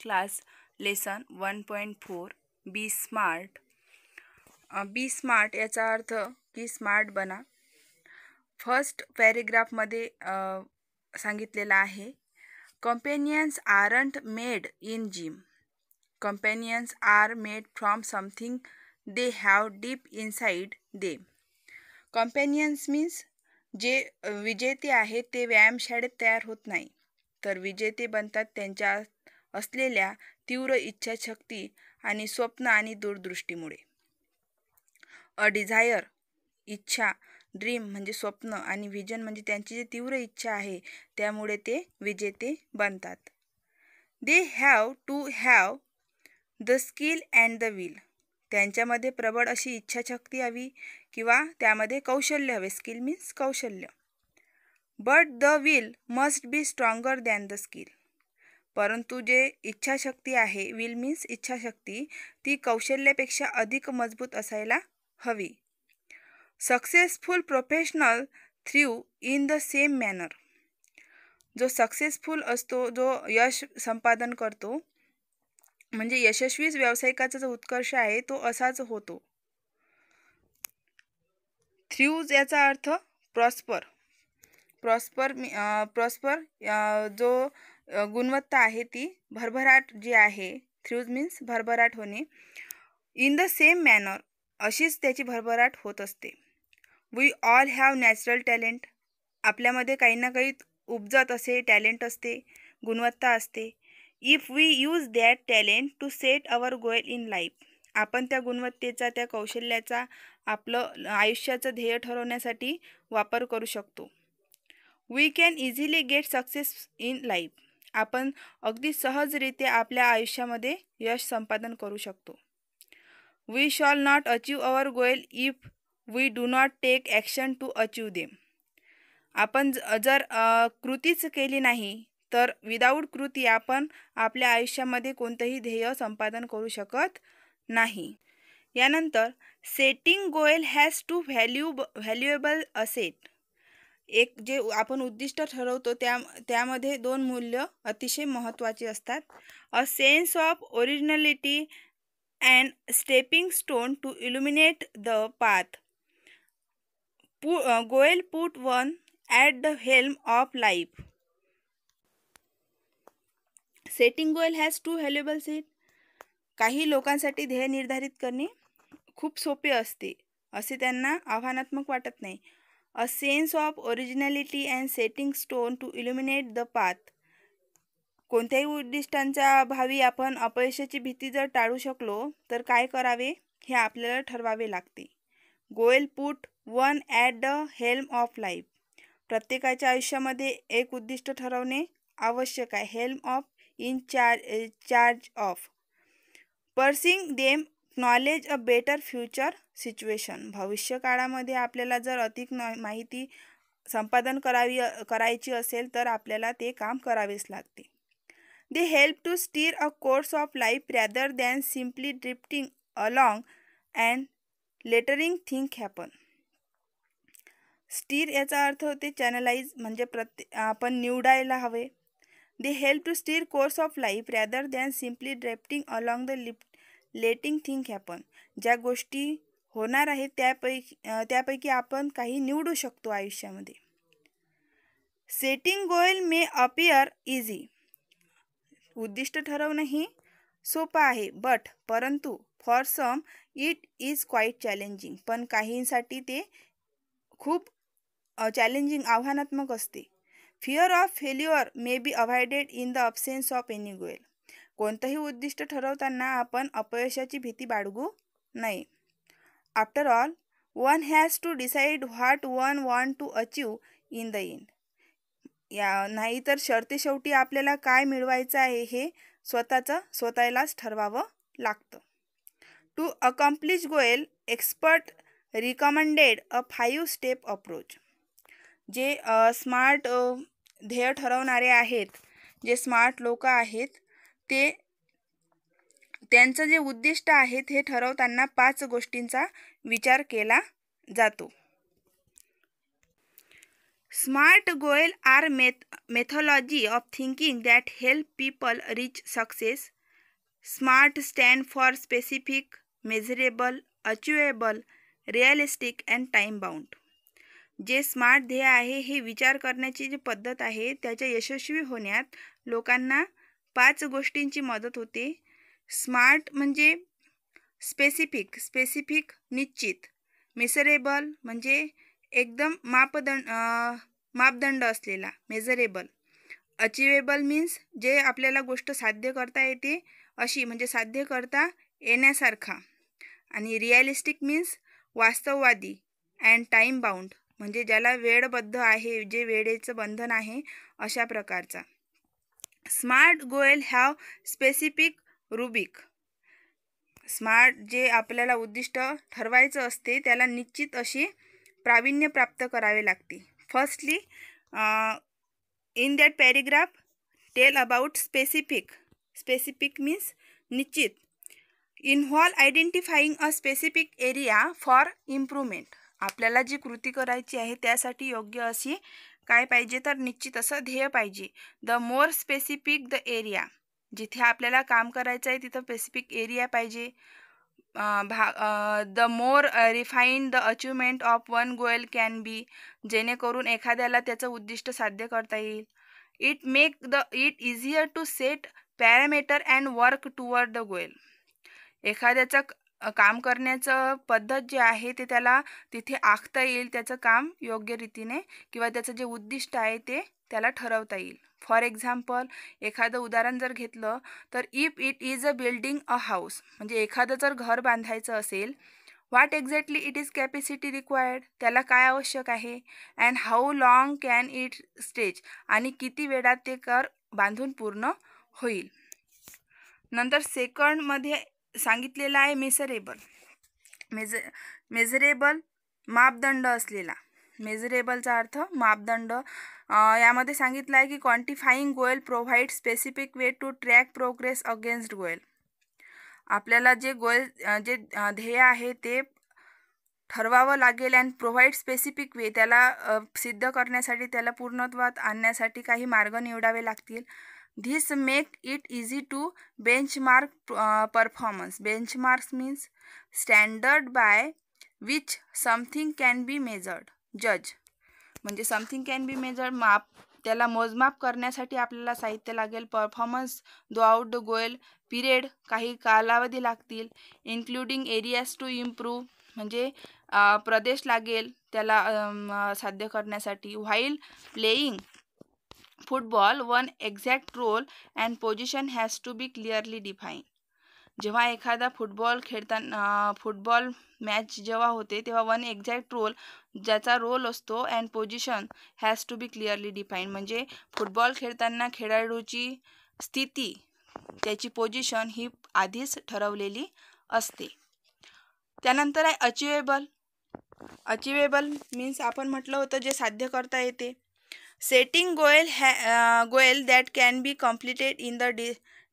Class lesson 1.4 be smart. Be smart याचा अर्थ की स्मार्ट बना. फर्स्ट पॅरेग्राफमध्ये सांगितलेला आहे, companions aren't made in gym. Companions are made from something they have deep inside them. Companions means जे विजेते आहेत ते व्यायामशाळेत तयार होत नाही, तर विजेते बनतात त्यांच्या असलेल्या तीव्र इच्छाशक्ती आणि स्वप्न आणि दूरदृष्टीमुळे. अ डिझायर इच्छा, ड्रीम म्हणजे स्वप्न आणि विजन म्हणजे त्यांची जी तीव्र इच्छा आहे त्यामुळे ते विजेते बनतात. They have to have the skill and the will. त्यांच्यामध्ये प्रबळ अशी इच्छाशक्ती हवी किंवा त्यामध्ये कौशल्य हवे. स्किल मीन्स कौशल्य. But the will must be stronger than the skill. परंतु जे इच्छाशक्ती आहे, विल मीन्स इच्छाशक्ती, ती कौशल्यापेक्षा अधिक मजबूत असायला हवी. Successful professional through in the same manner. जो सक्सेसफुल असतो, जो यश संपादन करतो, म्हणजे यशस्वी व्यावसायिकाचा जो उत्कर्ष आहे तो असाच होतो. थ्रू याचा अर्थ प्रॉस्पर. प्रॉस्पर जो गुणवत्ता आहे ती भरभराट जी आहे, थ्रू मीन्स भरभराट होणे. इन द सेम मॅनर अशीच त्याची भरभराट होत असते. We all have natural talent. आपल्यामध्ये काही ना काही उपजत असे टॅलेंट असते, गुणवत्ता असते. If we use that talent to set our goal in life. आपण त्या गुणवत्तेचा, त्या कौशल्याचा आपलं आयुष्याचं ध्येय ठरवण्यासाठी वापर करू शकतो. We can easily get success in life. आपण अगदी सहजरित्या आपल्या आयुष्यामध्ये यश संपादन करू शकतो. We shall not achieve our goal if we do not take action to achieve them. आपण जर कृतीच केली नाही तर विदाऊट कृती आपण आपल्या आयुष्यामध्ये कोणतंही ध्येय संपादन करू शकत नाही. यानंतर setting goal has to valuable asset. एक जे आपण उद्दिष्ट ठरवतो त्यामध्ये दोन मूल्य अतिशय महत्त्वाची असतात. A sense of originality and stepping stone to illuminate the path. Goal put one at the helm of life. Setting goal has to valuable set. काही लोकांसाठी ध्येय निर्धारित करणे खूप सोपे असते, असे त्यांना आव्हानात्मक वाटत नाही. A sense of originality and setting stone to illuminate the path. कोणत्याही उद्दिष्टांच्या भावी आपण अपयशाची भीती जर टाळू शकलो तर काय करावे हे आपल्याला ठरवावे लागते. Goal put one at the helm of life. प्रत्येकाच्या आयुष्यामध्ये एक उद्दिष्ट ठरवणे आवश्यक आहे. Helm of in charge of. Pursuing them knowledge a better future situation. भविष्य काळामध्ये आपल्याला जर अधिक माहिती संपादन करायची असेल तर आपल्याला ते काम करावेच लागते. They help to steer a course of life rather than simply drifting along and lettering think happen. Steer याचा अर्थ होते चॅनलाइज, म्हणजे आपण निवडायला हवे. They help to steer course of life rather than simply drifting along the letting think happen. ज्या गोष्टी होणार आहेत त्यापैकी आपण काही निवडू शकतो आयुष्यामध्ये. Setting goal may appear easy. उद्दिष्ट ठरवणं ही सोपं आहे, परंतु for some it is quite challenging. पण काहींसाठी ते खूप चॅलेंजिंग, आव्हानात्मक असते. Fear of failure may be avoided in the absence of any goal. कोणतंही उद्दिष्ट ठरवताना आपण अपयशाची भीती बाळगू नये. After all one has to decide what one want to achieve in the end. नाहीतर शेवटी आपल्याला काय मिळवायचं आहे हे स्वतःलाच ठरवावं लागतं. To accomplish goal expert recommended a 5 step approach. जे स्मार्ट ध्येय ठरवणारे आहेत, जे स्मार्ट लोक आहेत, ते त्यांचं जे उद्दिष्ट आहे ते ठरवताना 5 गोष्टींचा विचार केला जातो. Smart goals are methodology of thinking that help people reach success. SMART stand for specific, measurable, achievable, realistic and time bound. जे स्मार्ट ध्येय आहे हे विचार करण्याची जी पद्धत आहे त्याच्या यशस्वी होण्यात लोकांना 5 गोष्टींची मदत होते. स्मार्ट म्हणजे स्पेसिफिक निश्चित, मेजरेबल म्हणजे एकदम मापदंड असलेला, मेजरेबल. अचिवेबल मीन्स जे आपल्याला गोष्ट साध्य करता येते अशी म्हणजे साध्य करता येण्यासारखा. आणि रिअलिस्टिक मीन्स वास्तववादी. अँड टाईम बाउंड म्हणजे ज्याला वेळबद्ध आहे, जे वेळेचं बंधन आहे अशा प्रकारचा. Smart goal have specific Rubik. Smart जे आपल्याला उद्दिष्ट ठरवायचं असते त्याला निश्चित असे प्रावीण्य प्राप्त करावे लागते. Firstly in that paragraph tell about specific means निश्चित. Involve identifying a specific area for improvement. आपल्याला जी कृती करायची आहे त्यासाठी योग्य अशी काय पाहिजे तर निश्चित असं ध्येय पाहिजे. The more specific the area, जिथे आपल्याला काम करायचं आहे तिथं स्पेसिफिक एरिया पाहिजे. The more refine the achievement of one goal can be, जेणेकरून एखाद्याला त्याचं उद्दिष्ट साध्य करता येईल. It make it easier to set parameter and work toward the goal. एखाद्याचं काम करण्याचं पद्धत जे आहे ते त्याला तिथे आखता येईल, त्याचं काम योग्य रीतीने किंवा त्याचं जे उद्दिष्ट आहे ते त्याला ठरवता येईल. फॉर एक्झाम्पल एखादं उदाहरण जर घेतलं तर if it is a building a house, म्हणजे एखादं जर घर बांधायचं असेल, what exactly it is capacity required, त्याला काय आवश्यक आहे. And how long can it stage, आणि किती वेळात ते घर बांधून पूर्ण होईल. नंतर सेकंडमध्ये सांगितलेलं आहे मेजरेबल मापदंड असलेला. मेजरेबलचा अर्थ मापदंड. यामध्ये सांगितलं आहे की quantifying goal provide specific way to track progress against goal. आपल्याला जे जे ध्येय आहे ते ठरवावं लागेल अँड प्रोव्हाइड स्पेसिफिक वे, त्याला सिद्ध करण्यासाठी त्याला पूर्णत्वात आणण्यासाठी काही मार्ग निवडावे लागतील. This make it easy to benchmark performance. Benchmarks means standard by which something can be measured. जज म्हणजे समथिंग कॅन बी मेजर्ड, त्याला मोजमाप करण्यासाठी आपल्याला साहित्य लागेल. Performance through out the goal period, काही कालावधी लागतील. इन्क्लुडिंग एरियाज टू इम्प्रूव्ह म्हणजे प्रदेश लागेल त्याला साध्य करण्यासाठी. While playing football one exact role and position has to be clearly define. जेव्हा एखादा फुटबॉल मॅच जेव्हा होते तेव्हा वन एक्झॅक्ट रोल, ज्याचा रोल असतो, and position has to be clearly define म्हणजे फुटबॉल खेळताना खेळाडूची स्थिती, त्याची पोझिशन ही आधीच ठरवलेली असते. त्यानंतर आहे अचिवेबल. अचिवेबल मीन्स आपण म्हटलं होतं जे साध्य करता येते. Setting goal that can be completed in the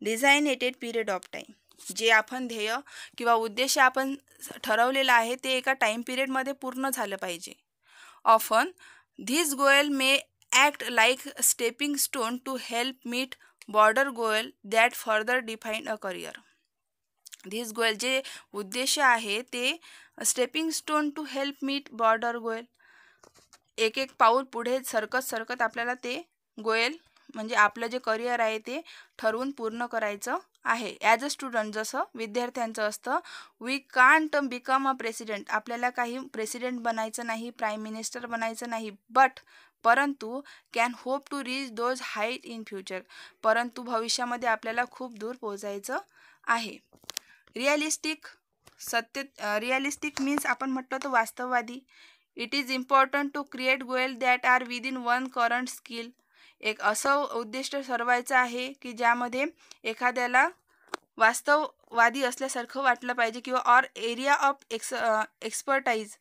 designated period of time. जे आपण ध्येय किंवा उद्देश आपण ठरवलेलं आहे ते एका टाईम पिरियडमध्ये पूर्ण झालं पाहिजे. Often this goal may act like stepping stone to help meet broader goal that further define a career. This goal जे उद्देश आहे ते stepping stone to help meet broader goal, एक एक पाऊल पुढे सरकत आपल्याला ते गोल म्हणजे आपलं जे करिअर आहे ते ठरवून पूर्ण करायचं आहे. ॲज अ स्टुडंट जसं विद्यार्थ्यांचं असतं, we can't become a president, आपल्याला काही प्रेसिडेंट बनायचं नाही, प्राईम मिनिस्टर बनायचं नाही, परंतु can hope to reach those height in future, परंतु भविष्यामध्ये आपल्याला खूप दूर पोहोचायचं आहे. रिअलिस्टिक मीन्स आपण म्हटलं तर वास्तववादी. It is important to create goal that are within one current skill. एक असं उद्दिष्ट ठरवायचं आहे की ज्यामध्ये एखाद्याला वास्तववादी असल्यासारखं वाटलं पाहिजे किंवा ऑर एरिया ऑफ एक्सपर्टाईज,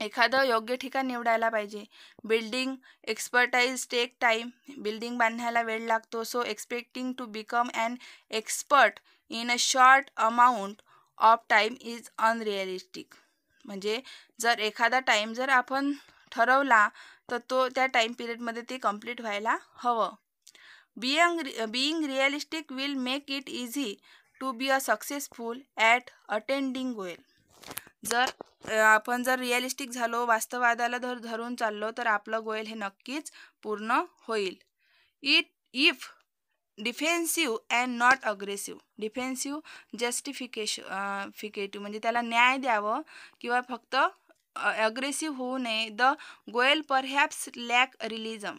एखादं योग्य ठिकाण निवडायला पाहिजे. Building expertise take time, building बांधण्याला वेळ लागतो. So expecting to become an expert in a short amount of time is unrealistic. म्हणजे जर एखादा टाईम जर आपण ठरवला तर तो त्या टाईम पिरियडमध्ये ते कंप्लीट व्हायला हवं. Being realistic will make it easy to be a successful at attending goal. आपण जर रिअलिस्टिक झालो, वास्तववादाला धरून चाललो, तर आपलं गोल हे नक्कीच पूर्ण होईल. If defensive and not aggressive. Defensive justificative म्हणजे त्याला न्याय द्यावं किंवा फक्त अग्रेसिव्ह होऊ नये. The goal perhaps lack realism.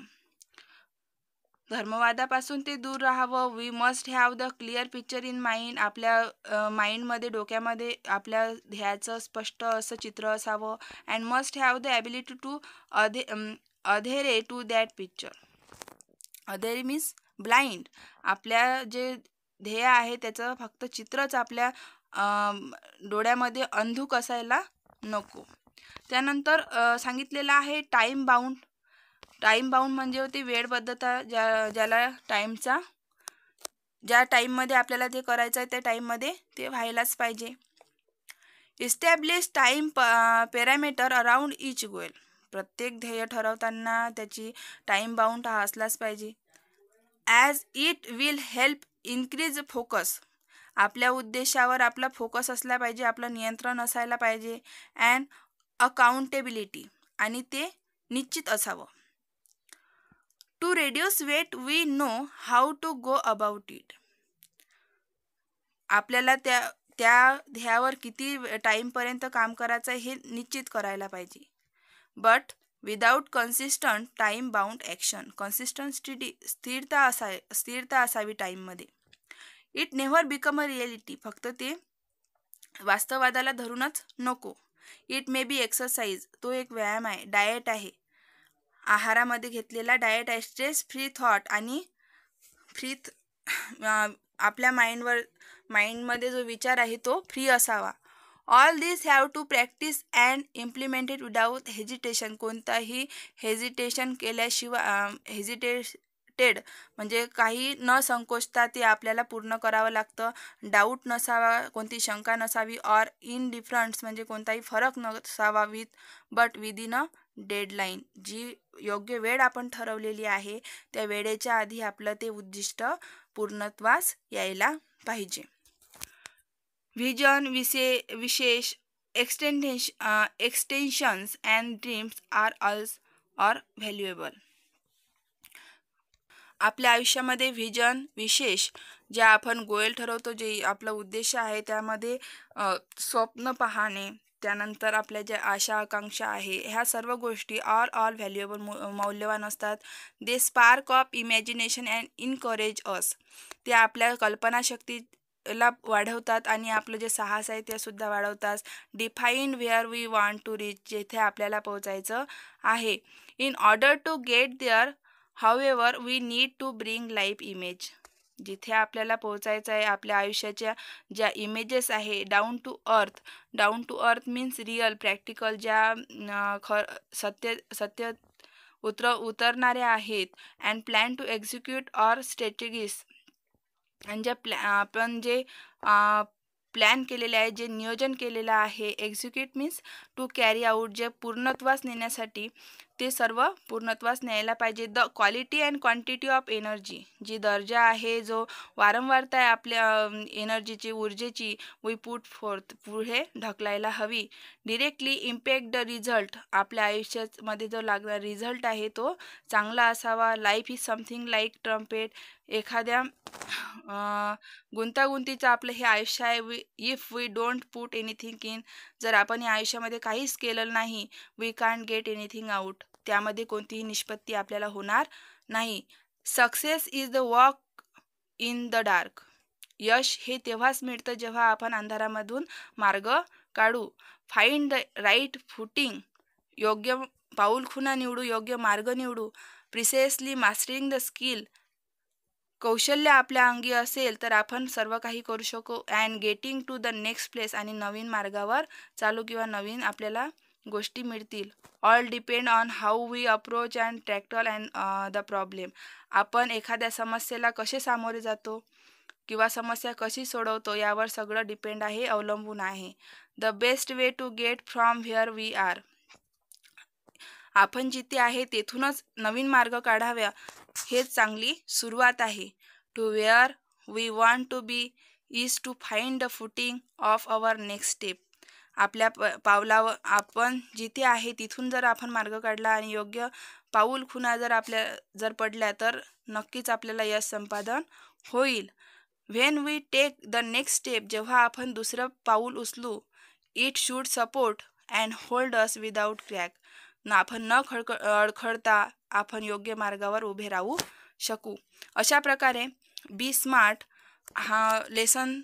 धर्मवादापासून ते दूर राहावं. We must have the clear picture in mind. आपल्या माइंडमध्ये, डोक्यामध्ये आपल्या ध्येयाचं स्पष्ट असं चित्र असावं. And must have the ability to adhere to that picture. Adhere means blind. आपल्या जे ध्येय आहे त्याचं फक्त चित्रच आपल्या डोळ्यामध्ये अंधुक असायला नको. त्यानंतर सांगितलेलं आहे टाईम बाउंड. टाईम बाउंड म्हणजे होती वेळबद्धता. ज्याला टाईमचा, ज्या टाईममध्ये आपल्याला ते करायचं आहे त्या टाईममध्ये ते व्हायलाच पाहिजे. इस्टॅब्लिश टाईम पॅरामीटर अराउंड इच गोल. प्रत्येक ध्येय ठरवताना त्याची टाईम बाउंड हा असलाच पाहिजे. As it will help increase focus. आपल्या उद्देशावर आपला फोकस असला पाहिजे, आपलं नियंत्रण असायला पाहिजे. अँड अकाउंटेबिलिटी, आणि ते निश्चित असावं. To reduce weight we know how to go about it. आपल्याला त्या ध्येयावर किती टाईमपर्यंत काम करायचं आहे हे निश्चित करायला पाहिजे. But without consistent time bound action. स्थिरता असावी टाईममध्ये. It never become a reality. फक्त ते वास्तववादाला धरूनच नको. It may be exercise. तो एक व्यायाम आहे, डाएट आहे, आहारामध्ये घेतलेला डाएट आहे. स्ट्रेस फ्री थॉट आणि आपल्या माइंडमध्ये जो विचार आहे तो फ्री असावा. All this have to practice and implemented without hesitation. कोणताही हेजिटेशन केल्याशिवाय, हेजिटेड म्हणजे काही न संकोचता ते आपल्याला पूर्ण करावं लागतं. डाऊट नसावा, कोणती शंका नसावी. ऑर इनडिफरन्स म्हणजे कोणताही फरक नसावा. But within a deadline. जी योग्य वेळ आपण ठरवलेली आहे त्या वेळेच्या आधी आपलं ते उद्दिष्ट पूर्णत्वास यायला पाहिजे. व्हिजन, विशेष extensions and dreams are valuable. आपल्या आयुष्यामध्ये व्हिजन, विशेष, ज्या आपण गोल ठरवतो, जे आपलं उद्देश आहे त्यामध्ये स्वप्न पाहणे, त्यानंतर आपल्या ज्या आशा आकांक्षा आहे, ह्या सर्व गोष्टी ऑल व्हॅल्युएबल, मौल्यवान असतात. They spark of imagination and encourage us. ते आपल्या कल्पनाशक्तीला वाढवतात आणि आपलं जे साहस आहे ते सुद्धा वाढवतात. Define where we want to reach. जेथे आपल्याला पोहोचायचं आहे. In order to get there however we need to bring life image. जिथे आपल्याला पोहोचायचं आहे, आपल्या आयुष्याच्या ज्या इमेजेस आहे, down to earth means real, practical, ज्या सत्य उतरणाऱ्या आहेत. And plan to execute or strategies. आणि ज्या आपण जे प्लॅन केलेले आहे, जे नियोजन केलेलं आहे, execute means to carry out, जे पूर्णत्वास नेण्यासाठी ते सर्व पूर्णत्वास न्यायला पाहिजे. The quality and quantity of energy. जी दर्जा आहे, जो वारंवारता आहे आपल्या एनर्जीची, ऊर्जेची, वी पुट फोर्थ, पुढे ढकलायला हवी. Directly impact the result. आपल्या आयुष्यामध्ये जो लागणारा रिझल्ट आहे तो चांगला असावा. Life is something like trumpet. एखाद्या गुंतागुंतीचं आपलं हे आयुष्य आहे. If we don't put anything in. जर आपण या आयुष्यामध्ये काहीच केलं नाही, we can't get anything out. त्यामध्ये कोणतीही निष्पत्ती आपल्याला होणार नाही. Success is the walk in the dark. यश हे तेव्हाच मिळतं जेव्हा आपण अंधारामधून मार्ग काढू. Find the right footing. योग्य पाऊलखुणा निवडू, योग्य मार्ग निवडू. Precisely mastering the skill. कौशल्य आपल्या अंगी असेल तर आपण सर्व काही करू शकू. And getting to the next place. आणि नवीन मार्गावर चालू किंवा नवीन आपल्याला गोष्टी मिळतील. All depend on how we approach and tackle and the problem. आपण एखाद्या समस्येला कसे सामोरे जातो किंवा समस्या कशी सोडवतो यावर सगळं डिपेंड आहे, अवलंबून आहे. The best way to get from where we are. आपण जिथे आहे तेथूनच नवीन मार्ग काढाव्या हेच चांगली सुरुवात आहे. To where we want to be is to find the footing of our next step. आपल्या पावलावर आपण जिथे आहे तिथून जर आपण मार्ग काढला आणि योग्य पाऊल खुणा जर पडल्या तर नक्कीच आपल्याला यश संपादन होईल. When we take the next step, जेव्हा आपण दुसरं पाऊल उचलू, it should support and hold us without crack. आपण न अडखळता आपण योग्य मार्गावर उभे राहू शकू. अशा प्रकारे बी स्मार्ट हा लेसन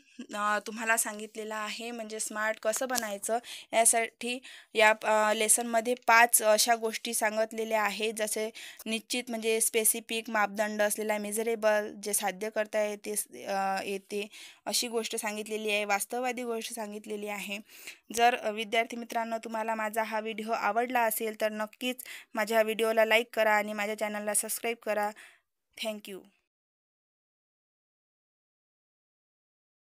तुम्हाला सांगितलेला आहे. म्हणजे स्मार्ट कसं बनायचं यासाठी या लेसनमध्ये 5 अशा गोष्टी सांगितलेल्या आहेत. जसे निश्चित म्हणजे स्पेसिफिक मापदंड असलेला, मेजरेबल जे साध्य करता येते अशी गोष्ट सांगितलेली आहे. वास्तववादी गोष्ट सांगितलेली आहे. जर विद्यार्थी मित्रांनो तुम्हाला माझा हा व्हिडिओ आवडला असेल तर नक्कीच माझ्या व्हिडिओला लाईक करा आणि माझ्या चॅनलला सबस्क्राईब करा. थँक्यू.